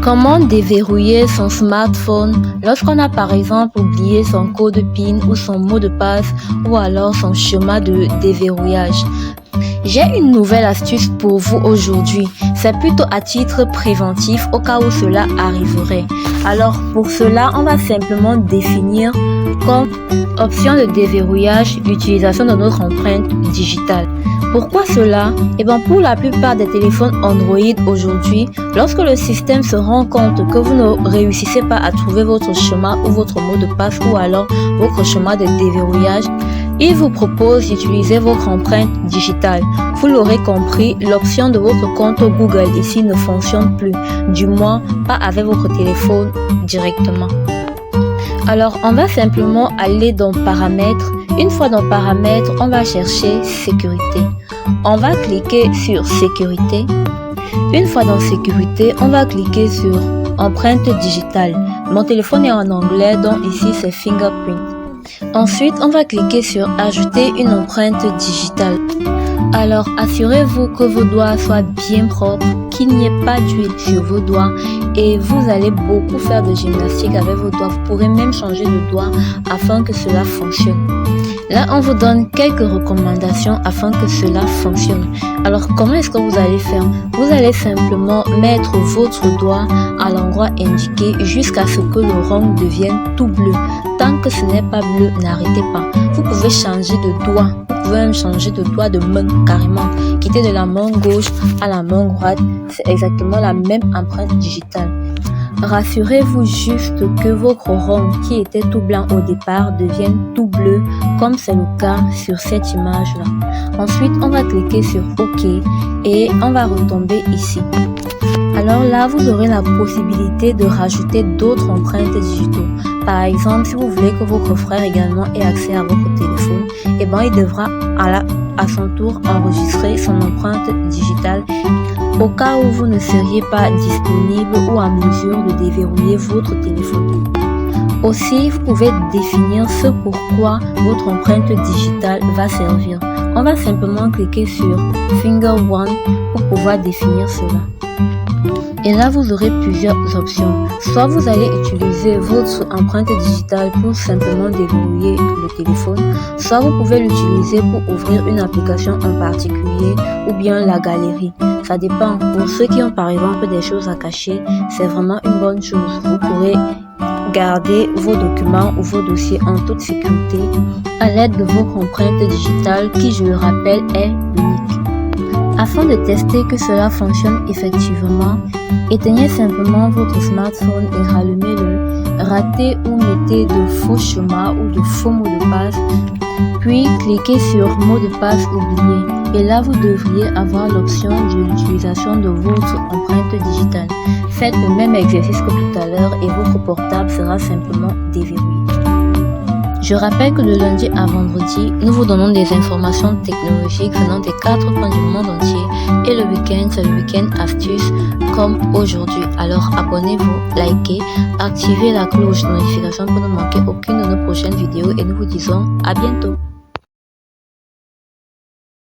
Comment déverrouiller son smartphone lorsqu'on a par exemple oublié son code PIN ou son mot de passe ou alors son schéma de déverrouillage? J'ai une nouvelle astuce pour vous aujourd'hui. C'est plutôt à titre préventif au cas où cela arriverait. Alors pour cela, on va simplement définir comme option de déverrouillage l'utilisation de notre empreinte digitale. Pourquoi cela? Pour la plupart des téléphones Android aujourd'hui, lorsque le système se rend compte que vous ne réussissez pas à trouver votre schéma ou votre mot de passe ou alors votre schéma de déverrouillage, il vous propose d'utiliser votre empreinte digitale. Vous l'aurez compris, l'option de votre compte Google ici ne fonctionne plus, du moins pas avec votre téléphone directement. Alors, on va simplement aller dans Paramètres. Une fois dans Paramètres, on va chercher Sécurité. On va cliquer sur Sécurité. Une fois dans Sécurité, on va cliquer sur Empreinte digitale. Mon téléphone est en anglais, donc ici c'est Fingerprint. Ensuite, on va cliquer sur Ajouter une empreinte digitale. Alors, assurez-vous que vos doigts soient bien propres, qu'il n'y ait pas d'huile sur vos doigts et vous allez beaucoup faire de gymnastique avec vos doigts. Vous pourrez même changer de doigt afin que cela fonctionne. Là, on vous donne quelques recommandations afin que cela fonctionne. Alors, comment est-ce que vous allez faire? Vous allez simplement mettre votre doigt à l'endroit indiqué jusqu'à ce que le rond devienne tout bleu. Tant que ce n'est pas bleu, n'arrêtez pas. Vous pouvez changer de doigt. Vous pouvez même changer de doigt de main carrément. Quitter de la main gauche à la main droite. C'est exactement la même empreinte digitale. Rassurez-vous juste que votre rond qui était tout blanc au départ devienne tout bleu comme c'est le cas sur cette image là. Ensuite on va cliquer sur OK et on va retomber ici. Alors là vous aurez la possibilité de rajouter d'autres empreintes digitales. Par exemple, si vous voulez que votre frère également ait accès à votre téléphone, il devra à son tour enregistrer son empreinte digitale au cas où vous ne seriez pas disponible ou en mesure de déverrouiller votre téléphone. Aussi, vous pouvez définir ce pourquoi votre empreinte digitale va servir. On va simplement cliquer sur Finger One pour pouvoir définir cela. Et là, vous aurez plusieurs options. Soit vous allez utiliser votre empreinte digitale pour simplement déverrouiller le téléphone, soit vous pouvez l'utiliser pour ouvrir une application en particulier ou bien la galerie. Ça dépend. Pour ceux qui ont par exemple des choses à cacher, c'est vraiment une bonne chose. Vous pourrez garder vos documents ou vos dossiers en toute sécurité à l'aide de votre empreinte digitale qui, je le rappelle, est unique. Afin de tester que cela fonctionne effectivement, éteignez simplement votre smartphone et rallumez-le. Ratez ou mettez de faux schémas ou de faux mots de passe, puis cliquez sur mot de passe oublié. Et là, vous devriez avoir l'option de l'utilisation de votre empreinte digitale. Faites le même exercice que tout à l'heure et votre portable sera simplement déverrouillé. Je rappelle que de lundi à vendredi, nous vous donnons des informations technologiques venant des 4 coins du monde entier et le week-end, c'est le week-end astuce comme aujourd'hui. Alors abonnez-vous, likez, activez la cloche de notification pour ne manquer aucune de nos prochaines vidéos et nous vous disons à bientôt.